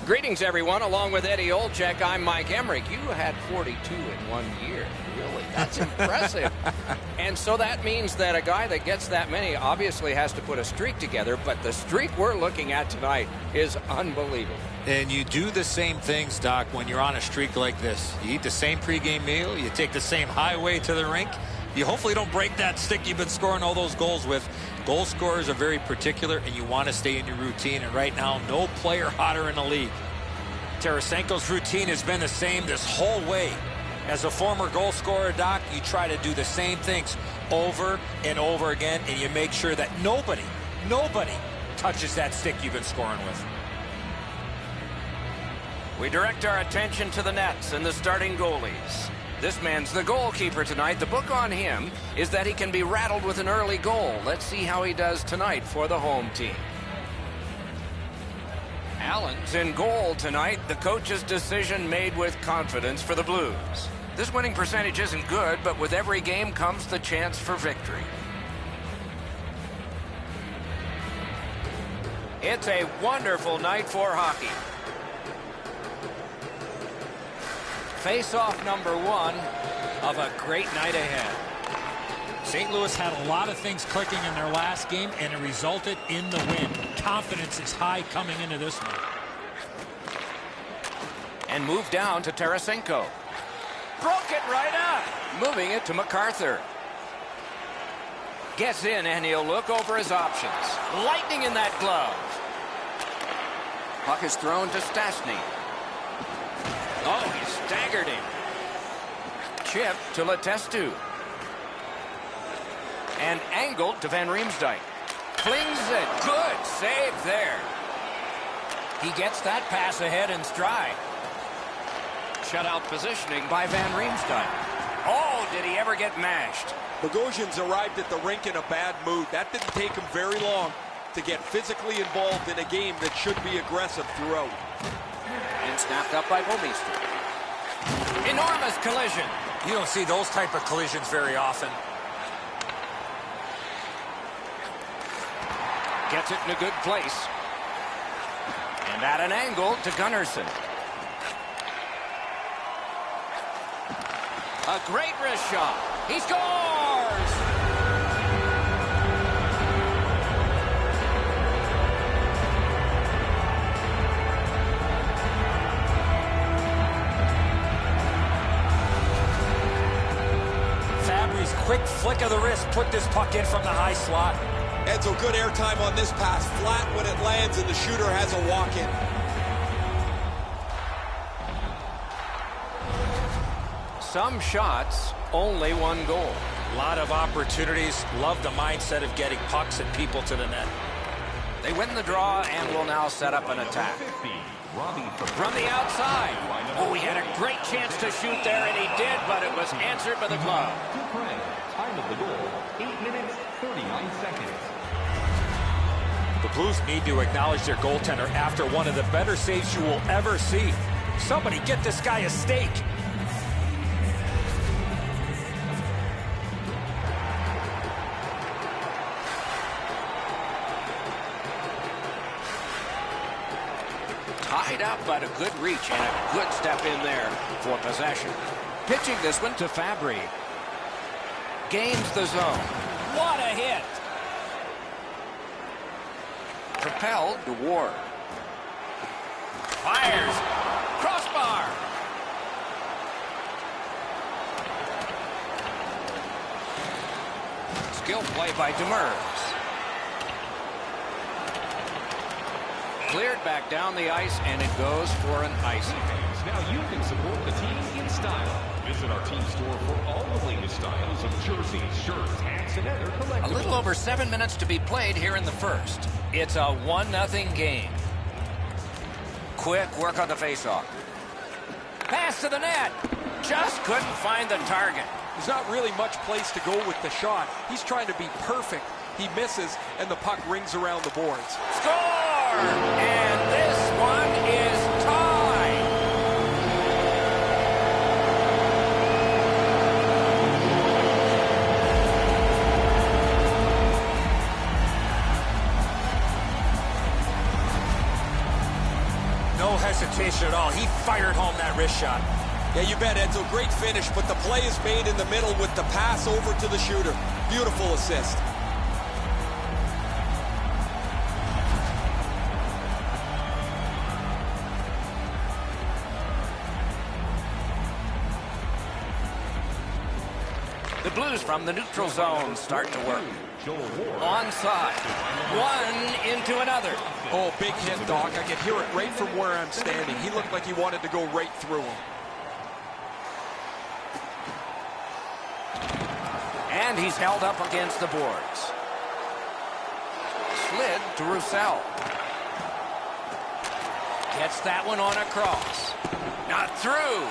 Greetings, everyone. Along with Eddie Olczyk, I'm Mike Emmerich. You had 42 in 1 year. Really? That's impressive. And so that means that a guy that gets that many obviously has to put a streak together, but the streak we're looking at tonight is unbelievable. And you do the same things, Doc, when you're on a streak like this. You eat the same pregame meal. You take the same highway to the rink. You hopefully don't break that stick you've been scoring all those goals with. Goal scorers are very particular, and you want to stay in your routine. And right now, no player hotter in the league. Tarasenko's routine has been the same this whole way. As a former goal scorer, Doc, you try to do the same things over and over again, and you make sure that nobody touches that stick you've been scoring with. We direct our attention to the nets and the starting goalies. This man's the goalkeeper tonight. The book on him is that he can be rattled with an early goal. Let's see how he does tonight for the home team. Allen's in goal tonight. The coach's decision made with confidence for the Blues. This winning percentage isn't good, but with every game comes the chance for victory. It's a wonderful night for hockey. Face-off number one of a great night ahead. St. Louis had a lot of things clicking in their last game, and it resulted in the win. Confidence is high coming into this one. And moved down to Tarasenko. Broke it right up. Moving it to MacArthur. Gets in, and he'll look over his options. Lightning in that glove. Puck is thrown to Stastny. Oh, he staggered him. Chip to Letestu. And angled to Van Riemsdyk. Flings it. Good save there. He gets that pass ahead in stride. Shutout positioning by Van Riemsdyk. Oh, did he ever get mashed? Bogosian's arrived at the rink in a bad mood. That didn't take him very long to get physically involved in a game that should be aggressive throughout. And snapped up by Bouwmeester. Enormous collision. You don't see those type of collisions very often. Gets it in a good place. And at an angle to Gunnarsson. A great wrist shot. He scores! Fabry's quick flick of the wrist put this puck in from the high slot. Edzo, good airtime on this pass. Flat when it lands and the shooter has a walk-in. Some shots, only one goal. A lot of opportunities. Love the mindset of getting pucks and people to the net. They win the draw and will now set up an attack. From the outside. Oh, he had a great chance to shoot there, and he did, but it was answered by the glove. Time of the goal, 8 minutes, 39 seconds. The Blues need to acknowledge their goaltender after one of the better saves you will ever see. Somebody get this guy a steak. Tied up, but a good reach and a good step in there for possession. Pitching this one to Fabry. Gains the zone. What a hit! Propelled to Ward. Fires. Crossbar. Skill play by Demers. Cleared back down the ice, and it goes for an icing. Now you can support the team in style. Visit our team store for all the latest styles of jerseys, shirts, hats, and other collectibles. A little over 7 minutes to be played here in the first. It's a 1-0 game. Quick work on the faceoff. Pass to the net. Just couldn't find the target. There's not really much place to go with the shot. He's trying to be perfect. He misses, and the puck rings around the boards. Score! And this one is tied. No hesitation at all. He fired home that wrist shot. Yeah, you bet, Edzo. Great finish, but the play is made in the middle with the pass over to the shooter. Beautiful assist. The Blues from the neutral zone start to work. Onside. One into another. Oh, big hit, Doc. I can hear it right from where I'm standing. He looked like he wanted to go right through him. And he's held up against the boards. Slid to Roussel. Gets that one on across. Not through.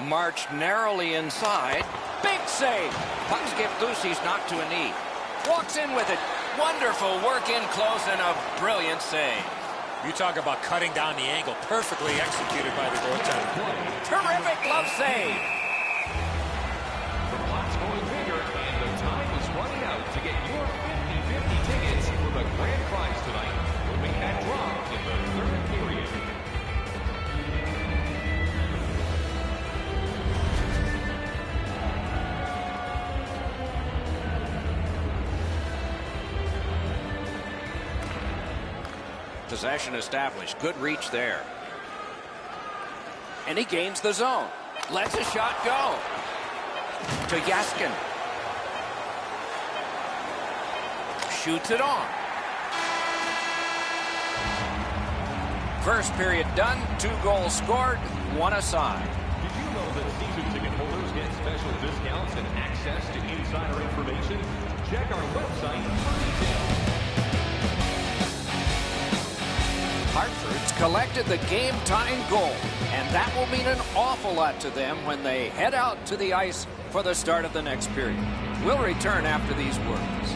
Marched narrowly inside. Big save. Puck skipped loose. He's knocked to a knee. Walks in with it. Wonderful work in close and a brilliant save. You talk about cutting down the angle. Perfectly executed by the goaltender. Terrific glove save. The clock's going bigger, and the time is running out to get your 50-50 tickets for the grand prize tonight. We'll make that drop in the third period. Possession established. Good reach there. And he gains the zone. Lets a shot go. To Yaskin. Shoots it on. First period done. 2 goals scored. 1 aside. Did you know that season ticket holders get special discounts and access to insider information? Check our website for details. Hartford's collected the game-tying goal, and that will mean an awful lot to them when they head out to the ice for the start of the next period. We'll return after these words.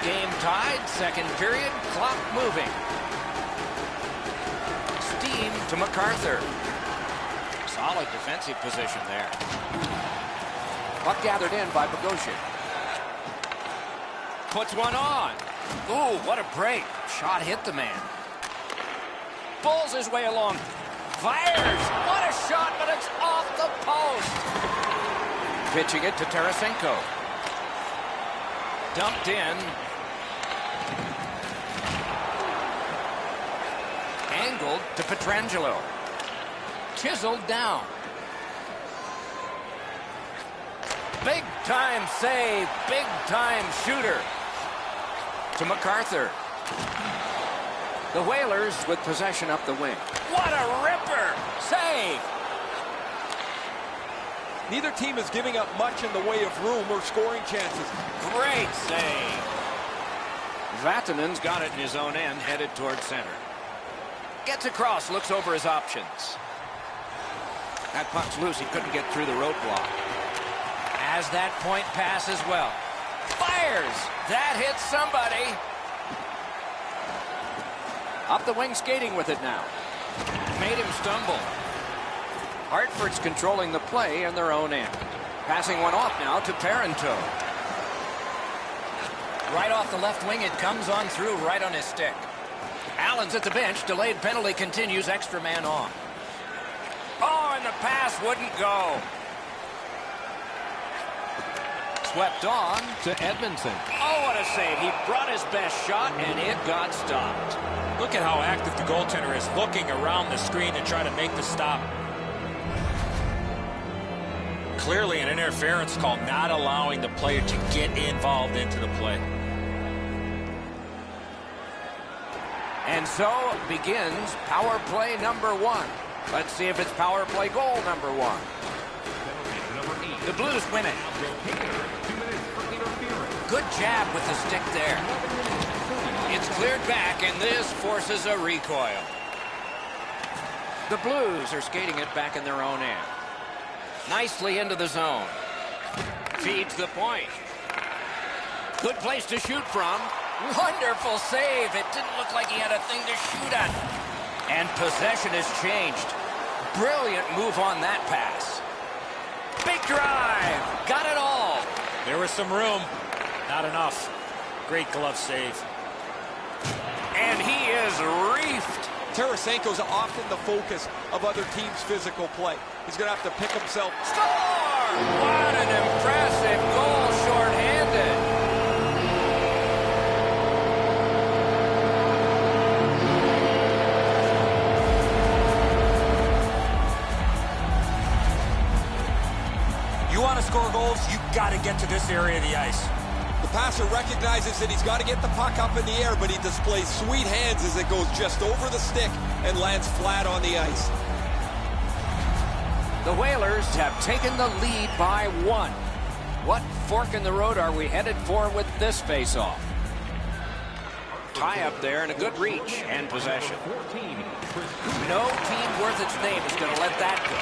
Game tied, second period, clock moving. Steam to MacArthur. Solid defensive position there. Puck gathered in by Bogosian. Puts one on. Ooh, what a break. Shot hit the man. Pulls his way along. Fires. What a shot, but it's off the post. Pitching it to Tarasenko. Dumped in. Angled to Pietrangelo. Chiseled down. Big time save. Big time shooter. To MacArthur. The Whalers with possession up the wing. What a ripper. Save. Neither team is giving up much in the way of room or scoring chances. Great save. Vatanen's got it in his own end, headed towards center. Gets across, looks over his options. That puck's loose. He couldn't get through the roadblock. Has that point pass as well. Fires. That hits somebody. Up the wing, skating with it now. Made him stumble. Hartford's controlling the play in their own end. Passing one off now to Parenteau. Right off the left wing, it comes on through right on his stick. Allen's at the bench. Delayed penalty continues. Extra man on. Oh, and the pass wouldn't go. Swept on to Edmondson. Oh, what a save. He brought his best shot, and it got stopped. Look at how active the goaltender is, looking around the screen to try to make the stop. Clearly an interference call, not allowing the player to get involved into the play. And so begins power play number 1. Let's see if it's power play goal number 1. The Blues win it. Good Good jab with the stick there. It's cleared back, and this forces a recoil. The Blues are skating it back in their own end. Nicely into the zone. Feeds the point. Good place to shoot from. Wonderful save. It didn't look like he had a thing to shoot at. And possession has changed. Brilliant move on that pass. Big drive. Got it all. There was some room. Not enough. Great glove save. And he is reefed. Tarasenko's often the focus of other teams' physical play. He's going to have to pick himself. Score! What an impressive goal, shorthanded. You want to score goals, you got to get to this area of the ice. The passer recognizes that he's got to get the puck up in the air, but he displays sweet hands as it goes just over the stick and lands flat on the ice. The Whalers have taken the lead by 1. What fork in the road are we headed for with this face-off? Tie up there and a good reach and possession. No team worth its name is going to let that go.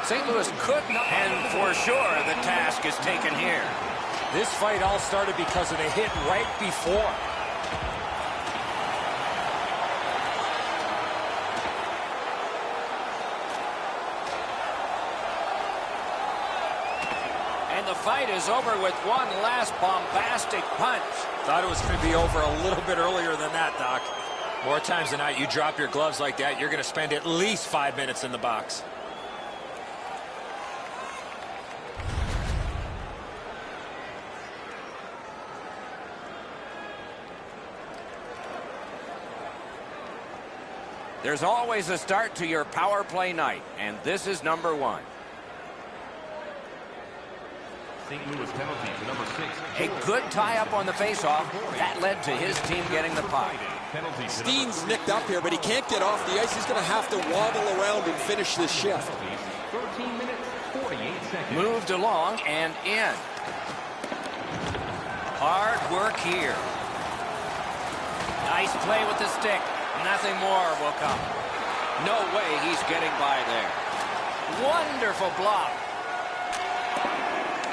St. Louis could not, and for sure the task is taken here. This fight all started because of the hit right before. And the fight is over with one last bombastic punch. Thought it was going to be over a little bit earlier than that, Doc. More times than not, you drop your gloves like that, you're going to spend at least 5 minutes in the box. There's always a start to your power play night, and this is number 1. St. Louis penalty to number 6. A good tie-up on the face-off. That led to his team getting the puck. Steen's nicked up here, but he can't get off the ice. He's going to have to waddle around and finish this shift. 13 minutes, 48 seconds. Moved along and in. Hard work here. Nice play with the stick. Nothing more will come. No way he's getting by there. Wonderful block.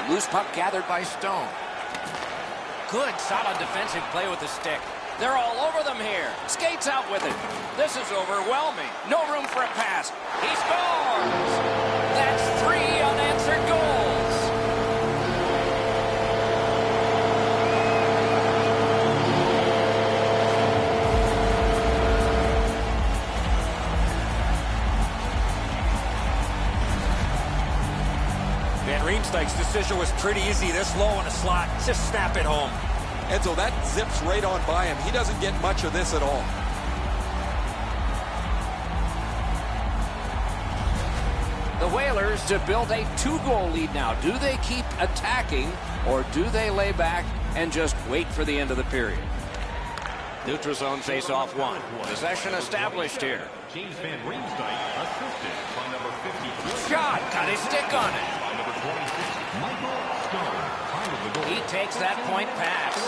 Loose puck gathered by Stone. Good, solid defensive play with the stick. They're all over them here. Skates out with it. This is overwhelming. No room for a pass. He scores! That's 3 unanswered goals. Van Riemsdyk's decision was pretty easy. This low in a slot, just snap it home. Enzo, that zips right on by him. He doesn't get much of this at all. The Whalers to build a 2-goal lead now. Do they keep attacking, or do they lay back and just wait for the end of the period? Neutral zone face-off 1. Possession established here. James Van Riemsdyk assisted by number 53. Shot, got his stick on it. By number 26, Michael Stone. Time of the goal. He takes that point pass.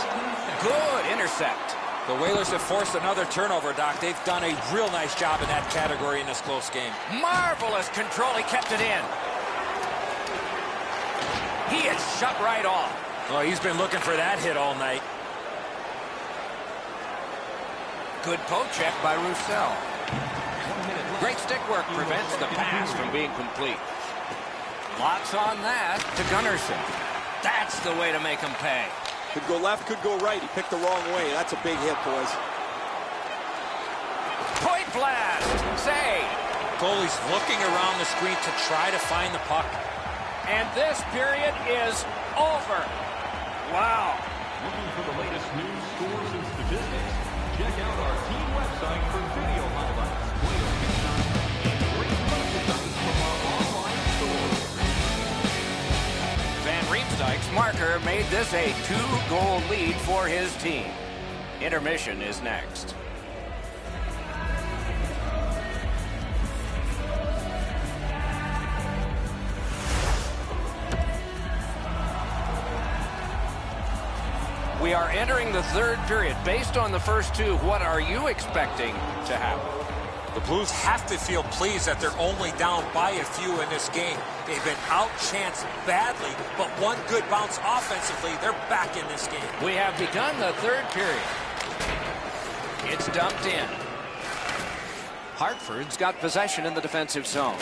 Good intercept. The Whalers have forced another turnover, Doc. They've done a real nice job in that category in this close game. Marvelous control. He kept it in. He is shut right off. Oh, he's been looking for that hit all night. Good poke check by Roussel. Great stick work prevents the pass from being complete. Lots on that to Gunnarsson. That's the way to make him pay. Could go left, could go right. He picked the wrong way. That's a big hit, boys. Point blast. Save. Goalie's looking around the screen to try to find the puck. And this period is over. Wow. Looking for the latest news, scores, and statistics? Check out our team website for video highlights, player pictures, and great merchandise from our online store. Van Riemsdyk's marker made this a 2-goal lead for his team. Intermission is next. We are entering the third period. Based on the first two, what are you expecting to happen? The Blues have to feel pleased that they're only down by a few in this game. They've been outchanced badly, but one good bounce offensively, they're back in this game. We have begun the third period. It's dumped in. Hartford's got possession in the defensive zone.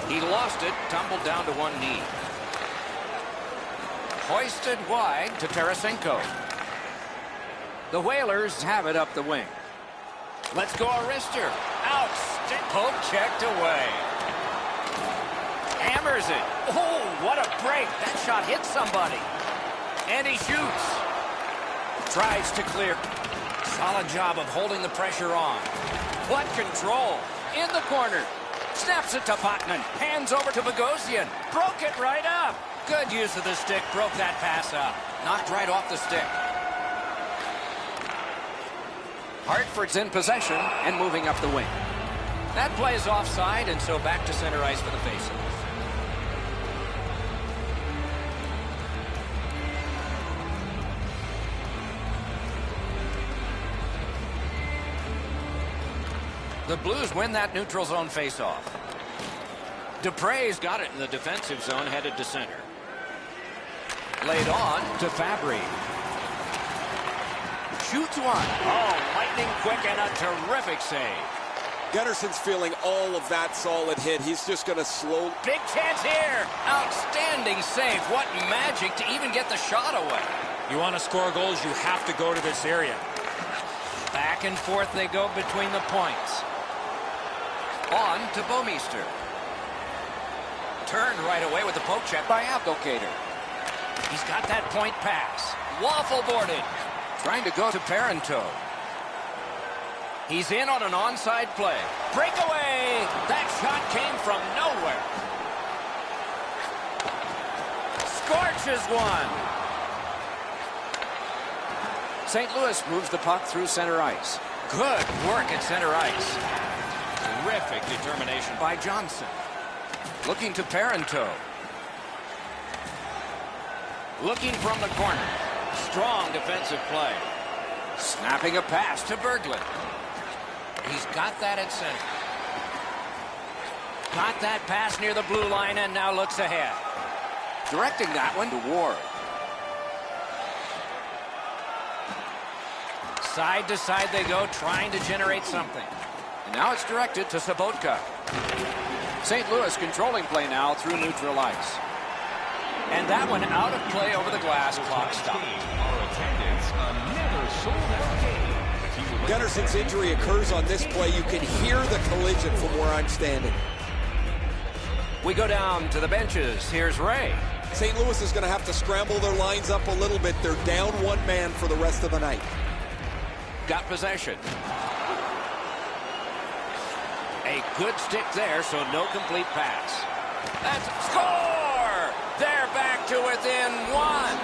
He lost it, tumbled down to one knee. Hoisted wide to Tarasenko. The Whalers have it up the wing. Let's go, Arister. Out. Poke checked away. Hammers it. Oh, what a break. That shot hit somebody. And he shoots. Tries to clear. Solid job of holding the pressure on. What control. In the corner. Snaps it to Potman. Hands over to Bogosian. Broke it right up. Good use of the stick. Broke that pass up. Knocked right off the stick. Hartford's in possession and moving up the wing. That play is offside, and so back to center ice for the faceoff. The Blues win that neutral zone faceoff. Dupre's got it in the defensive zone, headed to center. Laid on to Fabry. Shoots one. Oh, lightning quick and a terrific save. Gunnarson's feeling all of that solid hit. He's just going to slow. Big chance here. Outstanding save. What magic to even get the shot away. You want to score goals, you have to go to this area. Back and forth they go between the points. On to Bouwmeester. Turned right away with the poke check by Abdelkader. He's got that point pass. Waffle boarded. Trying to go to Parenteau. He's in on an onside play. Breakaway! That shot came from nowhere. Scorches one. St. Louis moves the puck through center ice. Good work at center ice. Terrific determination by Johnson. Looking to Parenteau. Looking from the corner. Strong defensive play. Snapping a pass to Berglund. He's got that at center. Got that pass near the blue line and now looks ahead. Directing that one to Ward. Side to side they go, trying to generate something. And now it's directed to Sobotka. St. Louis controlling play now through neutral ice. And that one out of play over the glass. Clock stopped. Gunnarson's injury occurs on this play. You can hear the collision from where I'm standing. We go down to the benches. Here's Ray. St. Louis is going to have to scramble their lines up a little bit. They're down one man for the rest of the night. Got possession. A good stick there, so no complete pass. That's a score! They're back to within one.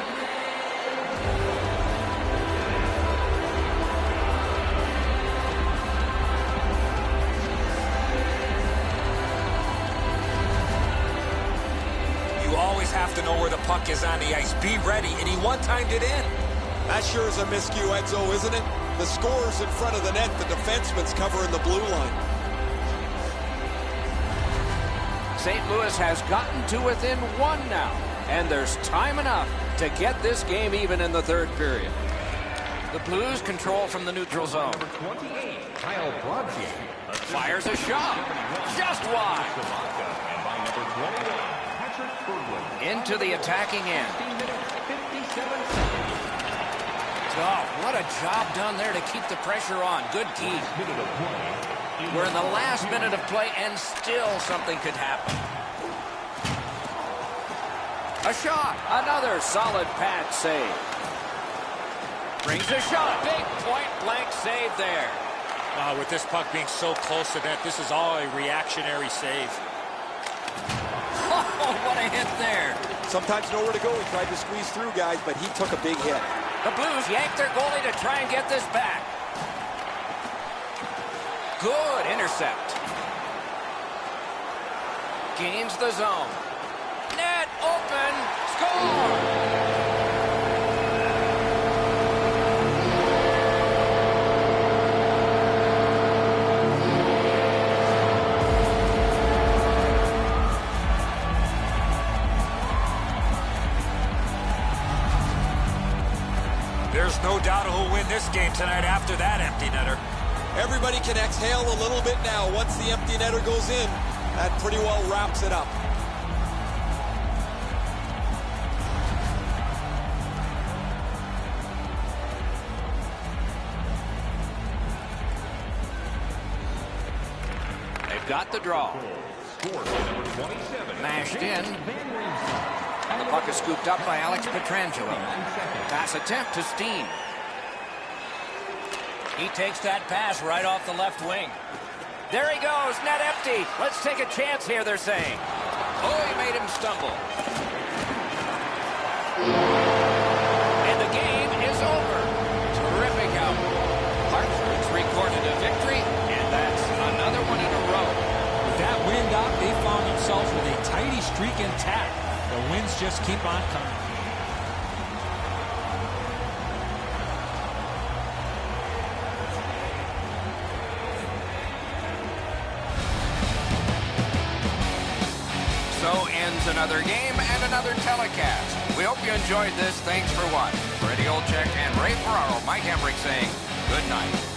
You always have to know where the puck is on the ice. Be ready, and he one-timed it in. That sure is a miscue, Edzo, isn't it? The scorer's in front of the net. The defenseman's covering the blue line. St. Louis has gotten to within one now, and there's time enough to get this game even in the third period. The Blues control from the neutral zone. Fires a shot. Just wide. Into the attacking end. Oh, what a job done there to keep the pressure on. Good keep. We're in the last minute of play, and still something could happen. A shot. Another solid pad save. Brings a shot. Big point-blank save there. With this puck being so close to net, this is all a reactionary save. Oh, what a hit there. Sometimes nowhere to go. He tried to squeeze through, guys, but he took a big hit. The Blues yank their goalie to try and get this back. Good intercept. Gains the zone. Net open. Score! There's no doubt who'll win this game tonight after that empty netter. Everybody can exhale a little bit now. Once the empty netter goes in, that pretty well wraps it up. They've got the draw. Mashed in. And the puck is scooped up by Alex Pietrangelo. Pass attempt to Steen. He takes that pass right off the left wing. There he goes, net empty. Let's take a chance here, they're saying. Oh, he made him stumble. And the game is over. Terrific out. Hartford's recorded a victory, and that's another one in a row. With that win, Doc, they found themselves with a tidy streak intact. The wins just keep on coming. So ends another game and another telecast. We hope you enjoyed this. Thanks for watching. For Eddie Olczyk and Ray Ferraro, Mike Emmerich saying good night.